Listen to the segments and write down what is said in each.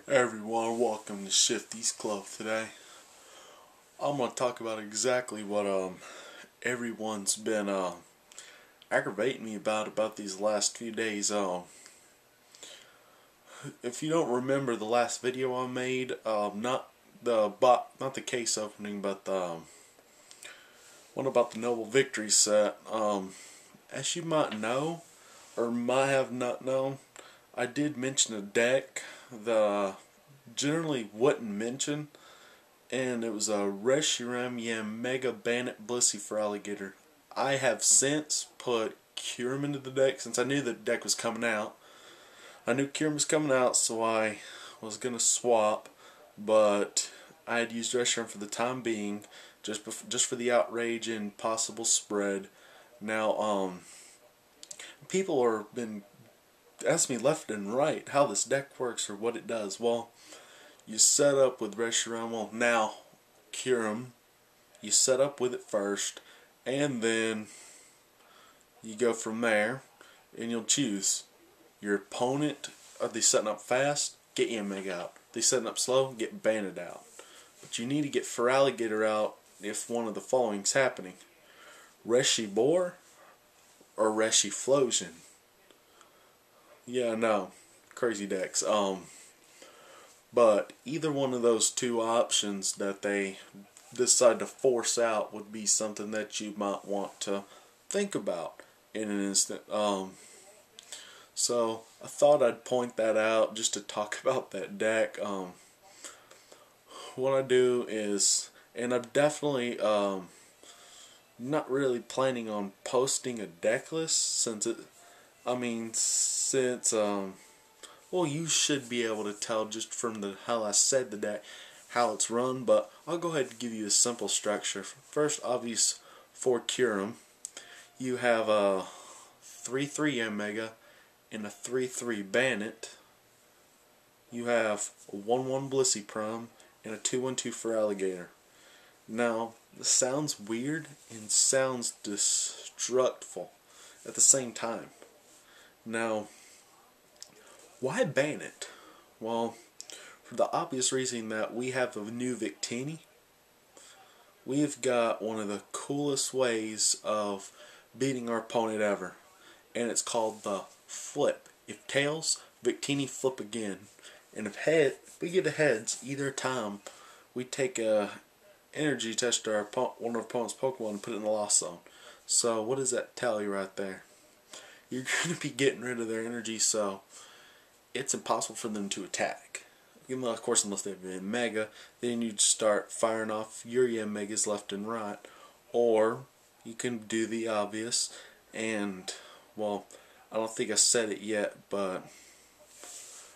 Hey everyone, welcome to Shifty's Club today. I'm going to talk about exactly what everyone's been aggravating me about these last few days. If you don't remember the last video I made, not the case opening, but the one about the Noble Victory set. As you might know, or might have not known, I did mention a deck that I generally wouldn't mention, and it was a Kyurem Mega Bandit Blissey for Alligator. I have since put Kyurem into the deck since I knew the deck was coming out. I knew Kyurem was coming out, so I was gonna swap, but I had used Kyurem for the time being, just for the outrage and possible spread. Now, people have been asking me left and right how this deck works or what it does. Well, you set up with Kyurem. Well, now Kyurem, you set up with it first, and then you go from there, and you'll choose your opponent. Are they setting up fast? Get your Mega out. Are they setting up slow? Get Bandit out. But you need to get for Alligator out if one of the following's happening: Reshi Boar or Reshi Flosion. Yeah, no, crazy decks. But either one of those two options that they decide to force out would be something that you might want to think about in an instant. So I thought I'd point that out just to talk about that deck. What I do is, and I'm definitely not really planning on posting a deck list since well, you should be able to tell just from how I said the deck, how it's run, but I'll go ahead and give you a simple structure. First, obvious, for Kyurem, you have a 3/3 Mega and a 3/3 Bandit. You have a 1/1 Blissey Prom and a 2/1/2 for Alligator. Now, this sounds weird and sounds destructful at the same time. Now, why Bandit? Well, for the obvious reason that we have a new Victini. We've got one of the coolest ways of beating our opponent ever, and it's called the flip. If tails, Victini flip again, and if we get a heads either time, we take a energy test to one of our opponent's Pokemon and put it in the lost zone. So what does that tell you right there? You're going to be getting rid of their energy, so it's impossible for them to attack. Of course, unless they have a Mega, then you'd start firing off your Megas left and right. Or you can do the obvious, and, well, I don't think I said it yet, but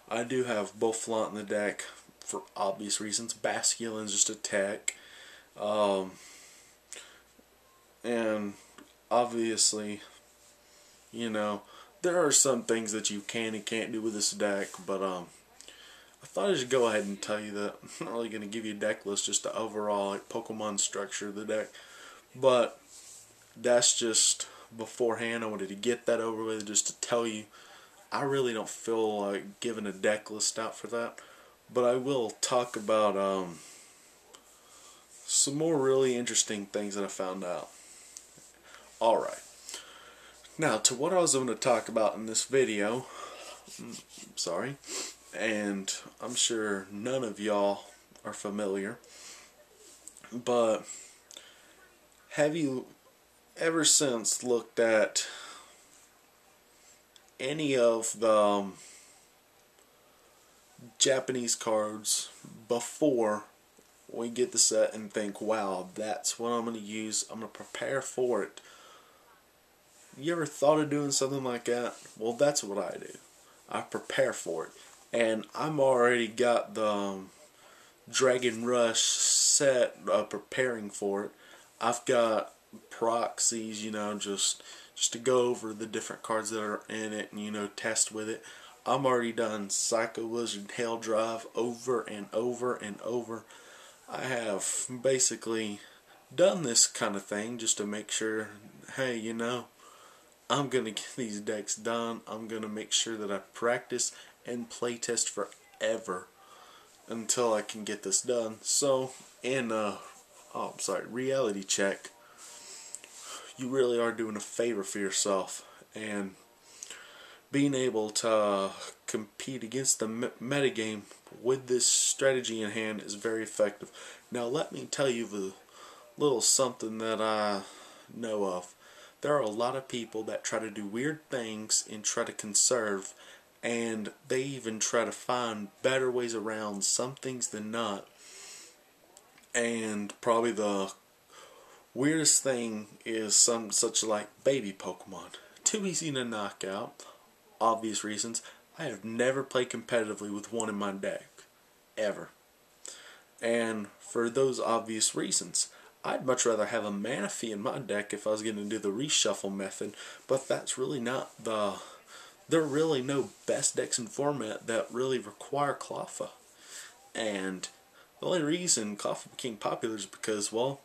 I do have Boflant in the deck for obvious reasons. Basculin's just attack. And obviously, there are some things that you can and can't do with this deck, but I thought I should go ahead and tell you that I'm not really going to give you a deck list, just the overall Pokemon structure of the deck. But that's just beforehand. I wanted to get that over with just to tell you I really don't feel like giving a deck list out for that. But I will talk about some more really interesting things that I found out. Alright. Now, to what I was going to talk about in this video, sorry, and I'm sure none of y'all are familiar, but have you ever since looked at any of the Japanese cards before we get the set and think, wow, that's what I'm going to use, I'm going to prepare for it? You ever thought of doing something like that? Well, that's what I do. I prepare for it. And I'm already got the Dragon Rush set preparing for it. I've got proxies, just to go over the different cards that are in it and, test with it. I'm already done Psycho Wizard Hail Drive over and over and over. I have basically done this kind of thing just to make sure, hey, I'm going to get these decks done. I'm going to make sure that I practice and playtest forever. until I can get this done. So, in reality check, you really are doing a favor for yourself, and being able to compete against the metagame with this strategy in hand is very effective. Now let me tell you the little something that I know of. There are a lot of people that try to do weird things and try to conserve, and they even try to find better ways around some things than not. And probably the weirdest thing is some such like baby Pokemon. Too easy to knock out. Obvious reasons. I have never played competitively with one in my deck. Ever. And for those obvious reasons, I'd much rather have a Manaphy in my deck if I was going to do the reshuffle method, but that's really not the... There are really no best decks in format that really require Cleffa. And the only reason Cleffa became popular is because, well,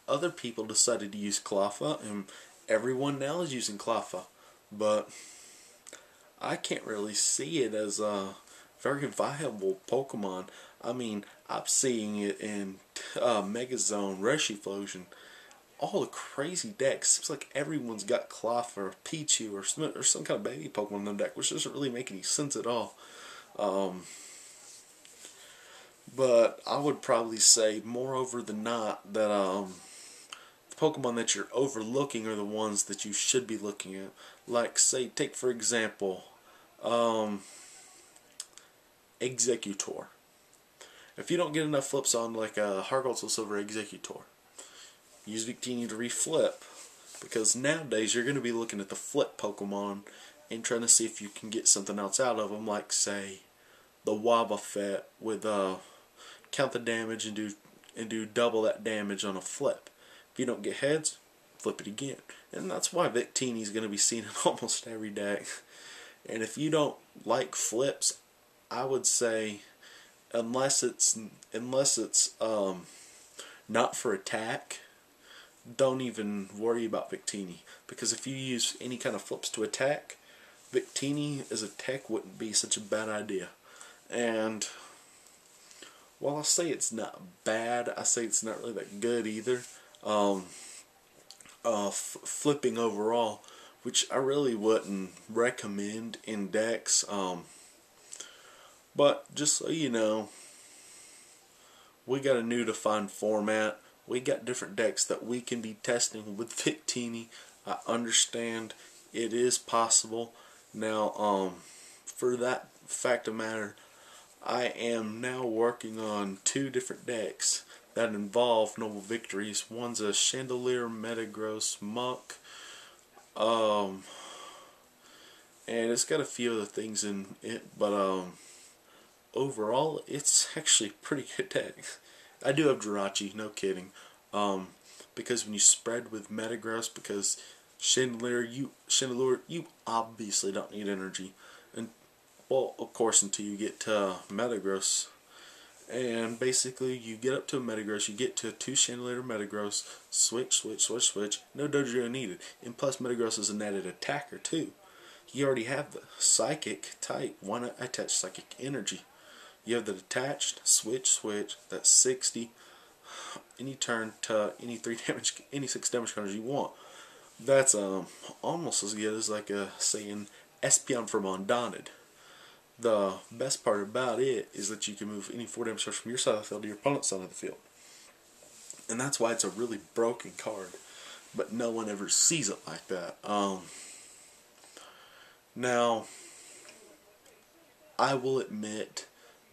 other people decided to use Cleffa, and everyone now is using Cleffa. But I can't really see it as a very viable Pokemon. I mean, I'm seeing it in Megazone, Reshifusion, all the crazy decks. Seems like everyone's got Cleffa or Pichu or some kind of baby Pokemon in their deck, which doesn't really make any sense at all. But I would probably say, moreover than not, that the Pokemon that you're overlooking are the ones that you should be looking at. Like, say, take for example, Executor. If you don't get enough flips on like a Heart Gold Soul Silver Executor, use Victini to reflip, because nowadays you're going to be looking at the flip Pokemon and trying to see if you can get something else out of them, like say the Wobbuffet with count the damage and do double that damage on a flip. If you don't get heads, flip it again. And that's why Victini is going to be seen in almost every deck. And if you don't like flips, I would say, unless it's not for attack, don't even worry about Victini. Because if you use any kind of flips to attack, Victini as a tech wouldn't be such a bad idea. And while I say it's not bad, I say it's not really that good either. Flipping overall, which I really wouldn't recommend in decks. But just so you know, we got a new defined format. We got different decks that we can be testing with Victini. I understand it is possible. Now, for that fact of matter, I am now working on 2 different decks that involve Noble Victories. One's a Chandelier Metagross Muck, and it's got a few other things in it, but overall it's actually a pretty good deck. I do have Jirachi, no kidding, because when you spread with Metagross, because Chandelier, you obviously don't need energy, and well, of course, until you get to Metagross. And basically, you get up to a Metagross, you get to 2 Chandelier Metagross, switch, no Dojo needed. And plus, Metagross is an added attacker too. You already have the Psychic type, why not attach Psychic Energy? You have the detached, switch, that's 60. Any turn to any 6 damage counters you want. That's almost as good as like say an Espeon from Undaunted. The best part about it is that you can move any 4 damage from your side of the field to your opponent's side of the field. And that's why it's a really broken card. But no one ever sees it like that. Now, I will admit,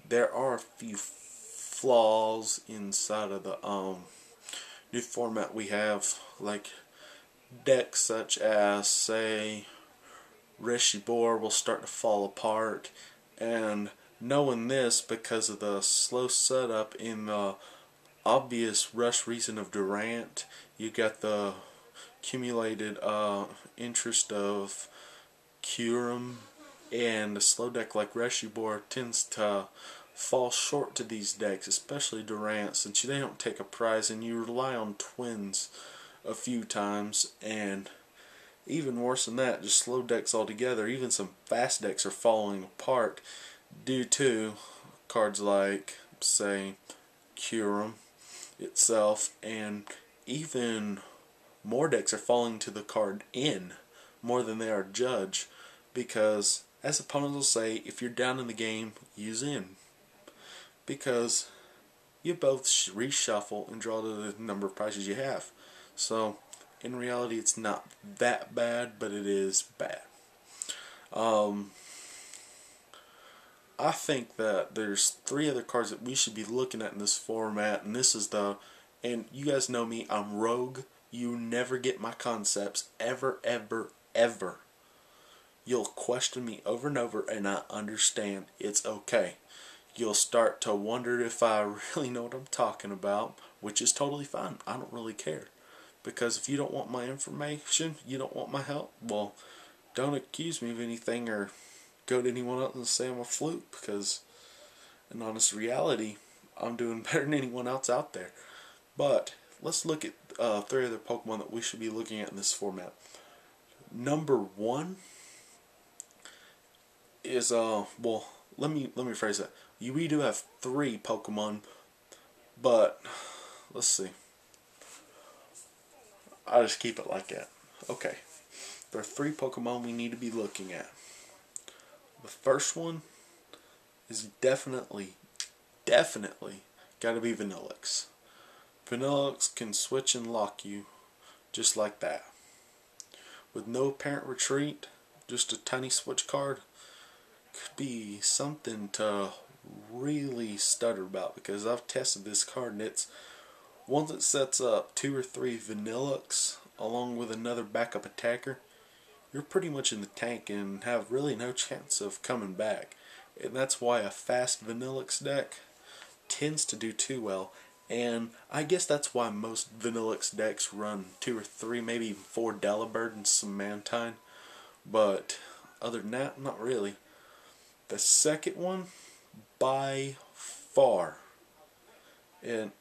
there are a few flaws inside of the new format we have. Like, decks such as, say, Reshibor will start to fall apart, and knowing this because of the slow setup in the obvious rush reason of Durant, you got the accumulated interest of Kyurem, and a slow deck like Reshibor tends to fall short to these decks, especially Durant, since they don't take a prize and you rely on twins a few times. And even worse than that, just slow decks altogether, even some fast decks are falling apart due to cards like, say, Kyurem itself, and even more decks are falling to the card in more than they are judge, because as opponents will say, if you're down in the game, use in, because you both reshuffle and draw to the number of prizes you have. So in reality, it's not that bad, but it is bad. I think that there's 3 other cards that we should be looking at in this format, and this is and you guys know me, I'm rogue. You never get my concepts, ever, ever, ever. You'll question me over and over, and I understand. It's okay. You'll start to wonder if I really know what I'm talking about, which is totally fine. I don't really care. Because if you don't want my information, you don't want my help, well, don't accuse me of anything or go to anyone else and say I'm a fluke, because in honest reality, I'm doing better than anyone else out there. But let's look at 3 other Pokemon that we should be looking at in this format. Number 1 is well, let me phrase that. We do have 3 Pokemon, but let's see. I'll just keep it like that. Okay, there are 3 Pokemon we need to be looking at. The first one is definitely gotta be Vanillix. Vanillix can switch and lock you just like that. With no apparent retreat, just a tiny switch card, could be something to really stutter about, because I've tested this card, and it's once it sets up 2 or 3 Vanillix along with another backup attacker, you're pretty much in the tank and have really no chance of coming back. And that's why a fast Vanillix deck tends to do too well. And I guess that's why most Vanillix decks run 2 or 3, maybe even 4 Delibird and some Mantine. But other than that, not really. The second one, by far, and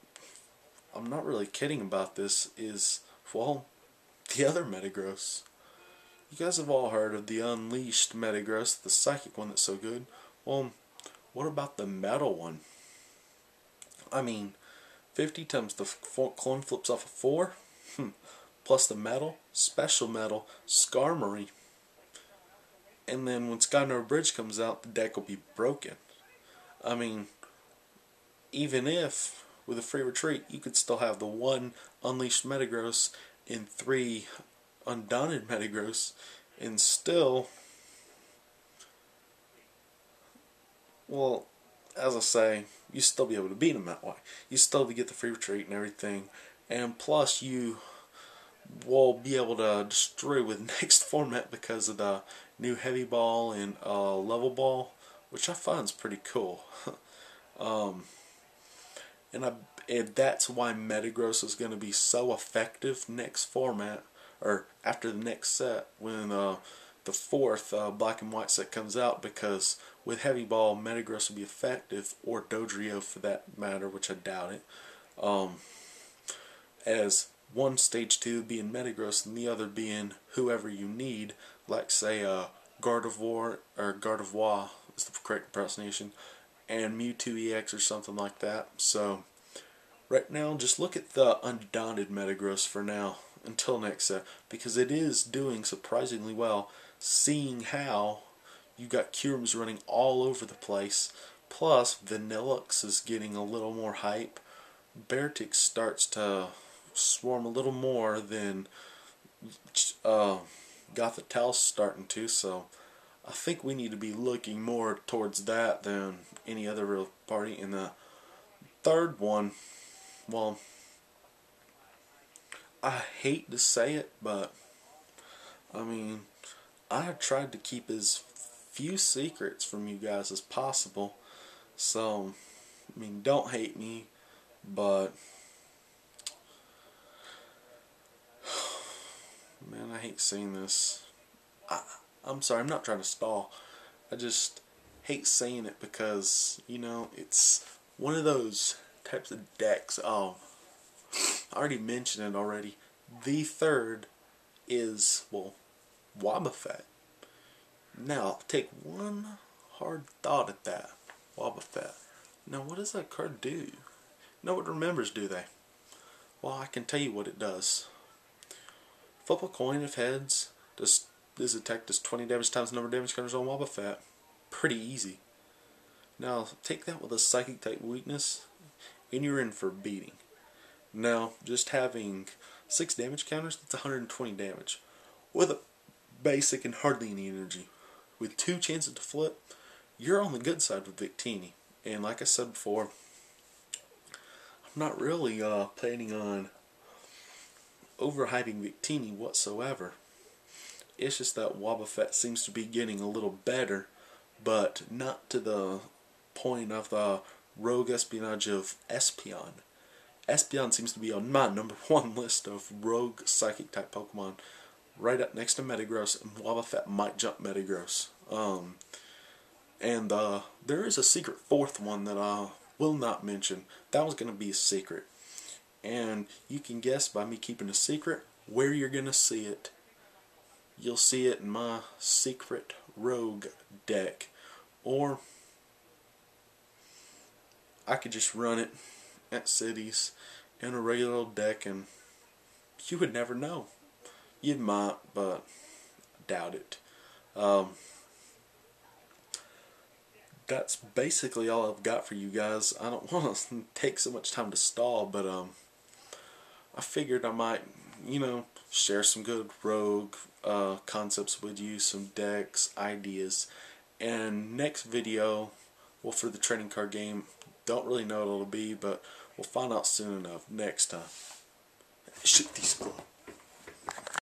I'm not really kidding about this, is, well, the other Metagross. You guys have all heard of the Unleashed Metagross, the psychic one that's so good. Well, what about the metal one? I mean, 50 times the clone flips off a 4, plus the metal, special metal, Skarmory. And then when Skynor Bridge comes out, the deck will be broken. I mean, even if, with a free retreat, you could still have the 1 Unleashed Metagross and 3 Undaunted Metagross, and still, well, as I say, you still be able to beat them that way. You still get the free retreat and everything, and plus you will be able to destroy with next format because of the new Heavy Ball and Level Ball, which I find is pretty cool. And that's why Metagross is going to be so effective next format, or after the next set, when the 4th Black and White set comes out, because with Heavy Ball, Metagross will be effective, or Dodrio for that matter, which I doubt it, as one stage 2 being Metagross and the other being whoever you need, like say Gardevoir, or Gardevoir is the correct pronunciation, and Mewtwo EX or something like that. So right now, just look at the Undaunted Metagross for now, until next set, because it is doing surprisingly well, seeing how you got Kyurems running all over the place, plus Vanillix is getting a little more hype, Beartic starts to swarm a little more than Gothitel's starting to, so I think we need to be looking more towards that than any other real party. And the third one, well, I hate to say it, but I mean, I have tried to keep as few secrets from you guys as possible, so I mean, don't hate me, but man, I hate saying this. I'm sorry, I'm not trying to stall. I just hate saying it because, you know, it's one of those types of decks. Oh, I already mentioned it already. The third is, well, Wobbuffet. Now, take one hard thought at that. Wobbuffet. Now what does that card do? No one remembers, do they? Well, I can tell you what it does. Flip a coin. If heads, this attack does 20 damage times the number of damage counters on Wobbuffet. Pretty easy. Now take that with a psychic type weakness and you're in for beating. Now just having 6 damage counters, that's 120 damage. With a basic and hardly any energy. With 2 chances to flip, you're on the good side with Victini. And like I said before, I'm not really planning on overhyping Victini whatsoever. It's just that Wobbuffet seems to be getting a little better, but not to the point of the rogue espionage of Espeon. Espeon seems to be on my #1 list of rogue psychic type Pokemon, right up next to Metagross, and Wobbuffet might jump Metagross. And there is a secret 4th one that I will not mention. That was going to be a secret. And you can guess by me keeping a secret where you're going to see it. You'll see it in my secret rogue deck. Or I could just run it at cities in a regular old deck and you would never know. You might, but I doubt it. That's basically all I've got for you guys. I don't want to take so much time to stall, but I figured I might, share some good rogue concepts with you, some decks, ideas, and next video, well, for the trading card game, don't really know what it'll be, but we'll find out soon enough next time. Shoot these.